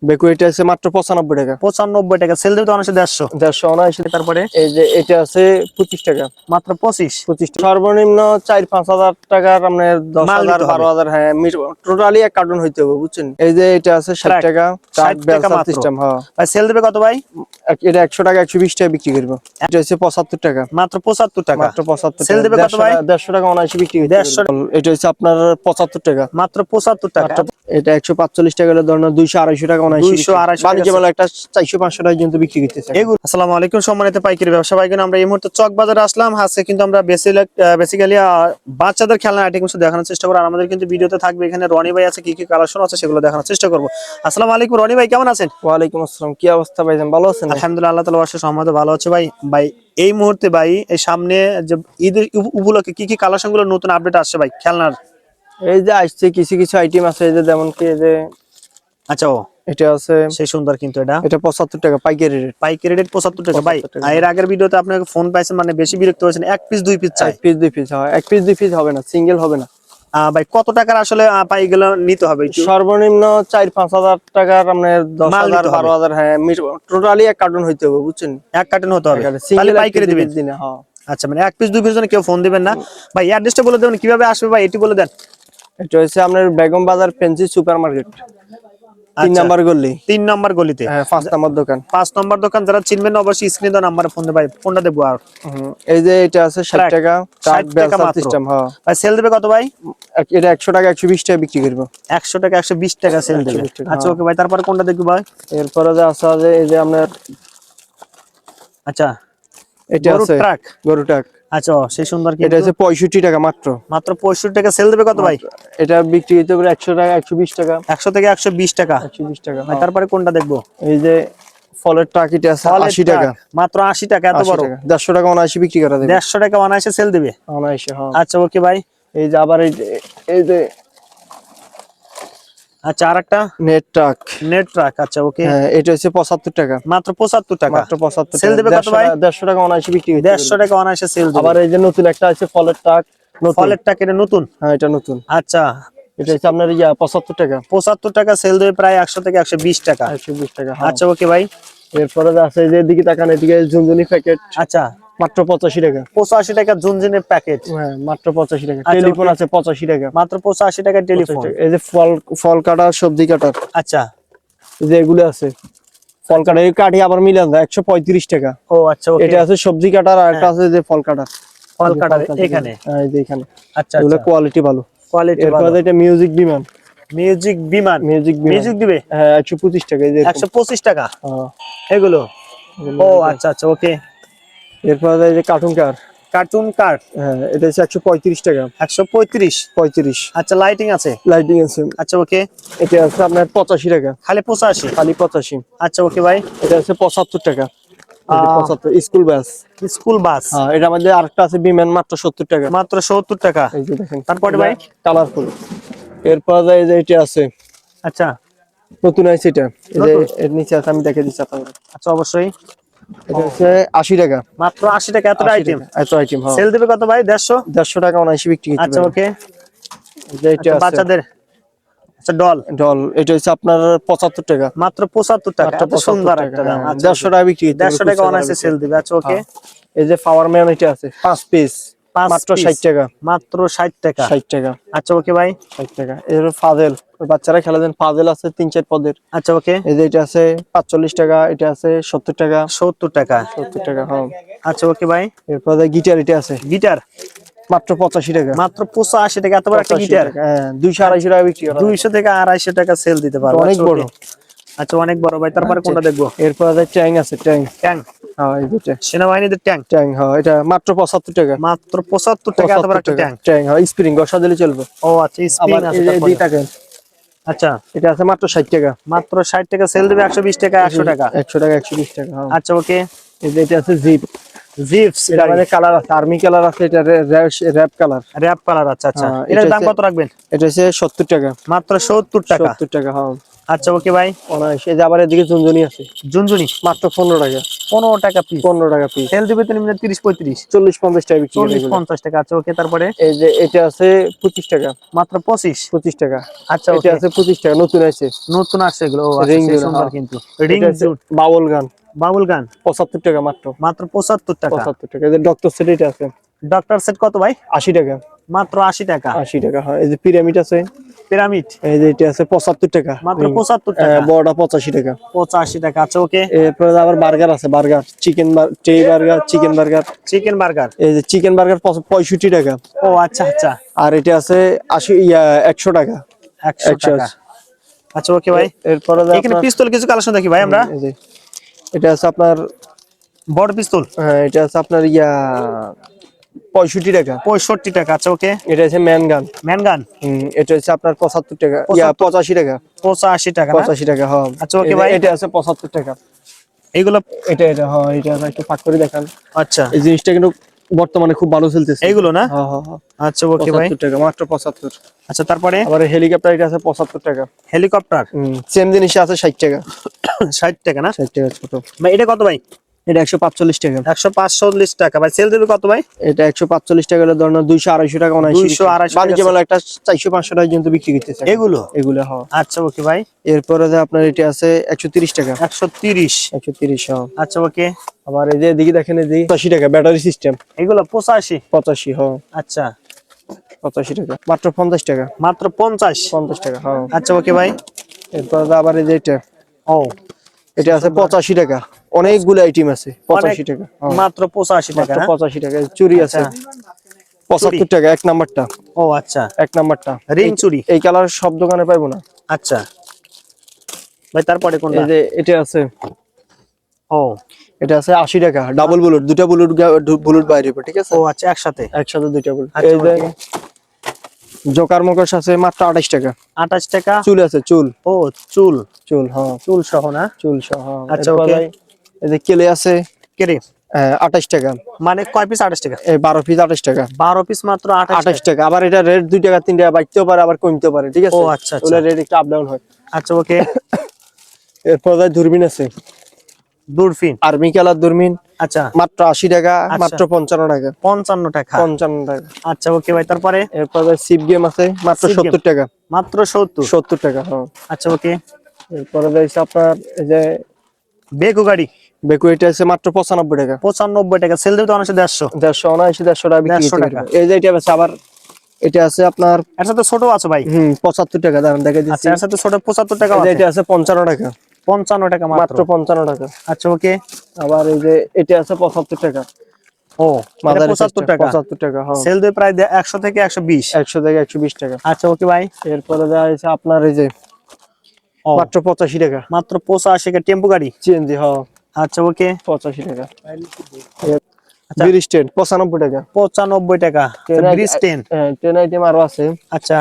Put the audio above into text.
বেকু এটা আছে মাত্র 95 টাকা। 95 টাকা সেল দেবে তো অনায়াসে 150 150 অনায়াসে। তারপরে এই যে এটা আছে 25 টাকা, মাত্র 25 সর্বনিম্ন 4-5 হাজার টাকার আপনার 10,000 নিতে হবে। 12,000 হ্যাঁ টোটালি এক কার্টন হইতে হবে বুঝছেন। এই যে এটা আছে 60 টাকা, 60 টাকা মাত্র সিস্টেম। হ্যাঁ ভাই সেল দেবে কত ভাই? এটা 100 টাকা 120 টাকা বিক্রি করব। এটা হচ্ছে 75 টাকা, মাত্র 75 টাকা মাত্র 75 সেল টাকা। দেবে কত ভাই? 150 টাকা অনায়াসে বিক্রি করতে 150 পারবেন। এটা হচ্ছে আপনার 75 টাকা, মাত্র 75 টাকা। এটা 145 টাকা হলে ধরুন 200-250 টাকা অনায়াসে 200-250 বাণিজ্য মেলা একটা 400-500 টাকা পর্যন্ত বিক্রি করতেছে। আসসালামু আলাইকুম সম্মানিত পাইকারি ব্যবসা ভাইগণ, আমরা এই মুহূর্তে চক বাজারে আসলাম। আজকে কিন্তু আমরা বেসিক্যালি বাচ্চাদের খেলনা আইটেম কিছু দেখানোর চেষ্টা করব। আর আমাদের কিন্তু ভিডিওতে থাকবে এখানে রনি ভাই আছে, কি কি কালেকশন আছে সেগুলো দেখানোর চেষ্টা করব। আসসালামু আলাইকুম রনি ভাই, কেমন আছেন? ওয়ালাইকুম আসসালাম, কি অবস্থা ভাইজান, ভালো আছেন? আলহামদুলিল্লাহ, আল্লাহ তাআলার অশেষ রহমতে ভালো আছে ভাই। ভাই এই মুহূর্তে ভাই এই সামনে যে ঈদের উপলক্ষে কি কি কালেকশন গুলো নতুন আপডেট আসছে ভাই খেলনার? এই যে আসছে কিছু কিছু আইটেম আছে, এই যে যেমন কি এই যে আচ্ছা এটা আছে, সেই সুন্দর কিন্তু এটা 75 টাকা পাইকারি রেট। পাইকারি রেট 75 টাকা ভাই। এর আগের ভিডিওতে আপনাকে ফোন পাইছেন মানে বেশি বিরক্ত হয়েছেন, এক পিস দুই পিস চাই। এক পিস দুই পিস হয়, এক পিস দুই পিস হবে না, সিঙ্গেল হবে না ভাই কত টাকার আসলে পাই গেলে নিতে হবে? সর্বনিম্ন 4-5 হাজার টাকার আপনার 10,000 12,000 হ্যাঁ টোটালি এক কার্টন হইতে হবে বুঝছেন। এক কার্টন হতে হবে, তাহলে সিঙ্গেল পাইকারি দিবেন দিনে। হ্যাঁ আচ্ছা, মানে এক পিস দুই পিস জন্য কেউ ফোন দিবেন না ভাই। অ্যাড্রেসটা বলে দেবেন, কিভাবে আসবে ভাই এটি বলে দেন। এটা হচ্ছে আপনার বেগম বাজার ফেন্সি সুপার মার্কেট 3 নাম্বার গলি। 3 নম্বর গলিতে, হ্যাঁ 5 নাম্বার দোকান। 5 নম্বর দোকান। যারা চিনবেন না অবশ্যই স্ক্রিনে দেওয়া নাম্বারে ফোন দেবে ভাই, ফোনটা দেবো। আর এই যে এটা আছে 60 টাকা, 60 টাকা মাত্র। সিস্টেম। হ্যাঁ ভাই সেল দেবে কত ভাই? এটা 100 টাকা 120 টাকা বিক্রি করব। 100 টাকা 120 টাকা সেল দেবে। আচ্ছা ওকে ভাই, তারপরে কোনটা দেখবো ভাই? এরপরে যে আছে যে এই যে আপনার আচ্ছা এটা আছে ট্রাক, গরু ট্রাক। আচ্ছা সেই সুন্দর এটা কিন্তু আছে 65 টাকা মাত্র, মাত্র 65 টাকা সেল দেবে কত ভাই? এটা বিক্রি হইতে পারে 100 টাকা 120 টাকা, 100 থেকে 120 টাকা 120 টাকা। ভাই তারপরে কোনটা দেখবো? এই যে ফলের ট্রাক, এটা আছে 80 টাকা, মাত্র 80 টাকা, এত বড়। 150 টাকা অনায়াসে বিক্রি করা যাবে, 150 টাকা অনায়াসে সেল দিবে অনায়াসে। হ্যাঁ আচ্ছা ওকে ভাই। এই যে আবার এই যে আচ্ছা আরেকটা নেট ট্রাক, নেট ট্রাক। আচ্ছা ওকে, হ্যাঁ এটা হচ্ছে 75 টাকা, মাত্র 75 টাকা, মাত্র 75 সেল দেবে কত ভাই? 150 টাকা অনায়াসে বিক্রি হইতে পারে। 150 টাকা অনায়াসে সেল দিবে। আবার এই যে নতুন একটা আছে ফলের ট্রাক, ফলের ট্রাক, এটা নতুন? হ্যাঁ এটা নতুন। আচ্ছা এটা হচ্ছে আপনার 75 টাকা, 75 টাকা সেল দেবে, প্রায় 100 থেকে 120 টাকা। 120 টাকা। আচ্ছা ওকে ভাই। এরপরে আছে যে এদিকে তাকান, এদিকে ঝুনঝুনি প্যাকেট, আচ্ছা মাত্র 85 টাকা। 85 টাকা জুনজিনের প্যাকেট, হ্যাঁ মাত্র 85 টাকা। টেলিফোন আছে 85 টাকা, মাত্র 85 টাকা টেলিফোন। এই যে ফল কাটার সবজি কাটার, আচ্ছা এই যে এগুলো আছে ফল কাটার, এই কাঠি আবার মিলান যায় 135 টাকা। ও আচ্ছা ওকে, এটা আছে সবজি কাটার, আর একটা আছে যে ফল কাটার। ফল কাটার এখানে, হ্যাঁ এই যে এখানে। আচ্ছা এগুলো কোয়ালিটি ভালো, কোয়ালিটি ভালো। এরপরে এটা মিউজিক বিমান, মিউজিক বিমান, মিউজিক দিবে হ্যাঁ 125 টাকা। এই যে 125 টাকা হ্যাঁ এগুলো। ও আচ্ছা আচ্ছা ওকে। এরপরে এই যে কার্টুন কার, কার্টুন কার্ড, হ্যাঁ এটা হচ্ছে 135 টাকা, 135। আচ্ছা লাইটিং আছে, লাইটিং আছে। আচ্ছা ওকে, এটা আছে আপনার 85 টাকা, খালি 85। খালি 85। আচ্ছা ওকে ভাই। এটা আছে 75 টাকা, 75 স্কুল বাস। স্কুল বাস, হ্যাঁ এটা আমাদের আরেকটা আছে বিমান, মাত্র 70 টাকা, মাত্র 70 টাকা। এই যে দেখেন। তারপরে ভাই কালারফুল। এরপর এই যে এটা আছে আচ্ছা নতুন আছে, এটা এই যে এর নিচে আছে, আমি দেখে দিচ্ছি আপনাদের। আচ্ছা অবশ্যই। এটা হচ্ছে 80 টাকা, মাত্র 80 টাকা, এত আইটেম। এত আইটেম। হ্যাঁ সেল দিবে কত ভাই? 150 150 টাকা অনায়াসে বিক্রি করতে আচ্ছা পারবেন। ওকে। এই যে এটা আছে বাচ্চাদের আচ্ছা ডল, ডল, এটা হচ্ছে আপনার 75 টাকা, মাত্র 75 টাকা, মাত্র এত সুন্দর একটা দাম। হ্যাঁ, আচ্ছা 150 টাকা বিক্রি করতে 150 টাকা অনায়াসে সেল দিবে। আচ্ছা ওকে। এই যে পাওয়ার ম্যান, এটা আছে 5 পিস, মাত্র 60 টাকা, মাত্র 60 টাকা। 60 টাকা। আচ্ছা ওকে ভাই। 60 টাকা। এর ফাজেল, বাচ্চারা খেলা দেন, ফাজেল আছে 3-4 পদের। আচ্ছা ওকে। এই যে এটা আছে 45 টাকা, এটা আছে 70 টাকা, 70 টাকা। 70 টাকা। হ্যাঁ আচ্ছা ওকে ভাই। এরপর গিটার, এটা আছে গিটার, মাত্র 85 টাকা, মাত্র 85 টাকা, এত বড় একটা 85 গিটার। টাকা। হ্যাঁ 200-250 টাকা বিক্রি করা, 200 থেকে 250 টাকা সেল দিতে পারবে, অনেক বড়। আচ্ছা অনেক বড় ভাই। তারপরে কোনটা দেখবো? এরপর ট্যাং আছে, ট্যাং। ট্যাঙ্ক, হ্যাঁ এই যে সেনাবাহিনীদের ট্যাঙ্ক, ট্যাং। হ্যাঁ এটা মাত্র 75 টাকা, মাত্র 75 টাকা, এত বড় একটা ট্যাঙ্ক। ট্যাং। হ্যাঁ স্প্রিং ঘষা দিলে চলবে। ও আচ্ছা স্প্রিং আবার আছে। এই যে তারপরে 2 টাকা, আচ্ছা এটা আছে মাত্র 60 টাকা, মাত্র 60 টাকা সেল দিবে, 120 টাকা 100 টাকা। 100 টাকা 120 টাকা। হ্যাঁ আচ্ছা ওকে। এই যে এটা আছে জিপ, জিপস এটা মানে কালার আছে, আর্মি কালার আছে, এটা র‍্যাপ কালার। র‍্যাপ কালার, আচ্ছা আচ্ছা। হ্যাঁ, এটার এটা দাম হচ্ছে- কত রাখবেন? এটা হচ্ছে 70 টাকা। মাত্র 70 টাকা। 70 টাকা, হ্যাঁ। আচ্ছা ওকে ভাই। অনায়াসে। এই যে আবার এদিকে ঝুনঝুনি আছে, ঝুনঝুনি মাত্র 15 টাকা। 15 টাকা পিস। 15 টাকা পিস। সেল দিবে তো নিম্নে 30 35 40 50 টাকা বিক্রি করে 40 এগুলো। 50 টাকা। আচ্ছা ওকে, তারপরে এই যে এটা আছে 25 টাকা। মাত্র 25 25 টাকা। আচ্ছা এটা ওকে। আছে 25 টাকা, নতুন আছে। নতুন আসছে এগুলো, ও আচ্ছা, রিং সেই জুট, সুন্দর হ্যাঁ। কিন্তু রিং এটা আছে জুট। বাবল গান, বাবুল গান 75 টাকা মাত্র। মাত্র 75 টাকা। 75 টাকা। এই যে ডক্টর সেট এটা আছে ডক্টর সেট কত ভাই? 80 টাকা। মাত্র 80 টাকা। 80 টাকা, হ্যাঁ। এই যে পিরামিড আছে, পিরামিড এই যে এটা আছে 75 টাকা। মাত্র 75 টাকা। বড়টা 85 টাকা। 85 টাকা। আচ্ছা ওকে। এরপরে আবার বার্গার আছে, burger chicken burger, chicken burger. Chicken burger, এই যে চিকেন বার্গার 65 টাকা। ও আচ্ছা আচ্ছা। আর এটা আছে 100 টাকা। 100 টাকা। আচ্ছা ওকে ভাই। এরপরে এখানে পিস্তল কিছু কালেকশন দেখি ভাই আমরা। এই যে এটা আছে আপনার, বড় পিস্তল হ্যাঁ, এটা আছে আপনার 65 টাকা। 65 টাকা। আচ্ছা ওকে। এটা আছে ম্যান গান। ম্যান গান এটা হচ্ছে আপনার 75 টাকা, 85 টাকা। 85 টাকা না? 85 টাকা, হ্যাঁ। আচ্ছা ওকে ভাই। এটা আছে 75 টাকা। এইগুলো হ্যাঁ, এটা একটু ফাঁক করে দেখান। আচ্ছা, এই জিনিসটা কিন্তু বর্তমানে খুব ভালো চলতেছে। এইগুলো না? হ্যাঁ হ্যাঁ হ্যাঁ। আচ্ছা ওকে ভাই। 75 টাকা, মাত্র 75। আচ্ছা তারপরে আবার হেলিকপ্টার এটা আছে 75 টাকা। হেলিকপ্টার সেম জিনিস আছে 60 টাকা। 60 টাকা না? 60 টাকা ছোট। ভাই এটা কত ভাই? এটা 145 টাকা। 145 টাকা। ভাই সেল দেবে কত ভাই? এটা 145 টাকা হলে ধরুন 200 250 টাকা অনায়াসে। 200 250 বাণিজ্য মেলা একটা 400 500 টাকা পর্যন্ত বিক্রি করতেছে এগুলো। হ্যাঁ। আচ্ছা ওকে ভাই। এরপরে যে আপনার এটা আছে 130 টাকা। 130। 130, হ্যাঁ। আচ্ছা ওকে। আবার এই যে এদিকে দেখেন, এই যে 85 টাকা ব্যাটারি সিস্টেম। এগুলো 85। 85, হ্যাঁ। আচ্ছা 85 টাকা। মাত্র 50 টাকা। মাত্র 50। 50 টাকা, হ্যাঁ। আচ্ছা ওকে ভাই। এরপরে আবার এই যে এটা, ও এটা আছে 85 টাকা। অনেকগুলো আইটেম আছে 85 টাকা, হ্যাঁ। মাত্র 85 টাকা মাত্র না? 85 টাকা। চুরি আছে 75 টাকা, এক নাম্বারটা। ও আচ্ছা। এক নাম্বারটা রিং চুরি। এই কালার সব দোকানে পাবো না। আচ্ছা ভাই, তারপরে কোনটা? এই যে এটা আছে, ও এটা আছে 80 টাকা। ডাবল বুলেট, দুটো বুলেট বাইরে, ঠিক আছে? ও আচ্ছা, একসাথে একসাথে দুইটা বুলেট। আচ্ছা, এই যে জোকার মুখোশ আছে মাত্র 28 টাকা। 28 টাকা। চুল আছে, চুল। ও চুল, হ্যাঁ। চুল সহ না? চুল সহ, হ্যাঁ। আচ্ছা, এরপর ওকে। এই যে কেলে আছে, কেরে 28 টাকা। মানে কয় পিস? 28 টাকা। এই 12 পিস 28 টাকা। 12 পিস মাত্র 28 টাকা। আবার এটা রেট 2 টাকা 3 টাকা বাড়তেও পারে, আবার কমতেও পারে, ঠিক আছে? ও আচ্ছা আচ্ছা। ওগুলা রেট একটু আপ ডাউন হয়। আচ্ছা ওকে। এরপর দূরবীন আছে, দূরফিন। আর্মি কালার দূরবীন, আচ্ছা মাত্র 80 টাকা। মাত্র 55 টাকা। 55 টাকা। 55 টাকা। আচ্ছা ওকে ভাই, তারপরে এরপর সিপ গেম আছে মাত্র Sip game। 70 টাকা। মাত্র 70। 70 টাকা, হ্যাঁ। আচ্ছা ওকে। এরপরে রয়েছে আপনার এই যে বেকু গাড়ি, বেকু, এটা আছে মাত্র 95 টাকা। 95 টাকা। সেল দেবে তো অনায়াসে 150। 150 টাকা বিক্রি 150 করতে টাকা। পারবে। এই যে এটা আছে আবার, এটা আছে আপনার এর সাথে ছোট আছে ভাই? 75 টাকা। দাঁড়ান দেখে দিচ্ছি। আচ্ছা, এর সাথে ছোট 75 টাকা এই যে আছে। এটা আছে 55 টাকা। 55 টাকা মাত্র মাত্র। 55 টাকা। আচ্ছা ওকে। আবার এই যে এটা আছে 75 টাকা। ও মাদার 75 টাকা। 75 টাকা, হ্যাঁ। সেল দেবে প্রায় 100 থেকে 120। 100 থেকে 120 টাকা। আচ্ছা ওকে ভাই। এরপরে যা আছে আপনার এই যে ও মাত্র 85 টাকা। মাত্র 85 টাকা টেম্পো গাড়ি। সিএনজি, হ্যাঁ। আচ্ছা ওকে। 85 টাকা। আচ্ছা। ব্রিজ স্ট্যান্ড 95 টাকা। 95 টাকা। ব্রিজ 10। হ্যাঁ, 10 আইটেম আরো আছে। আচ্ছা